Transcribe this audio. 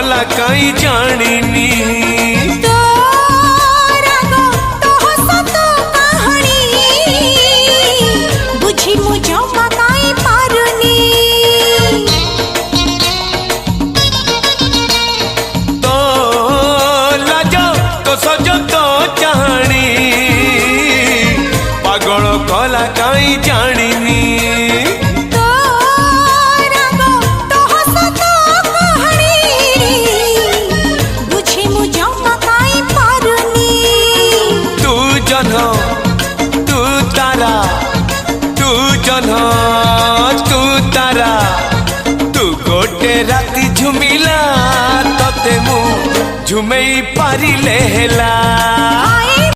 कला कहीं जानिनी कला कहीं जानिनी तू जन तू तारा तू जन तू तारा तू गोटे राति झुमिला तते मु झुमई पारिले हेला।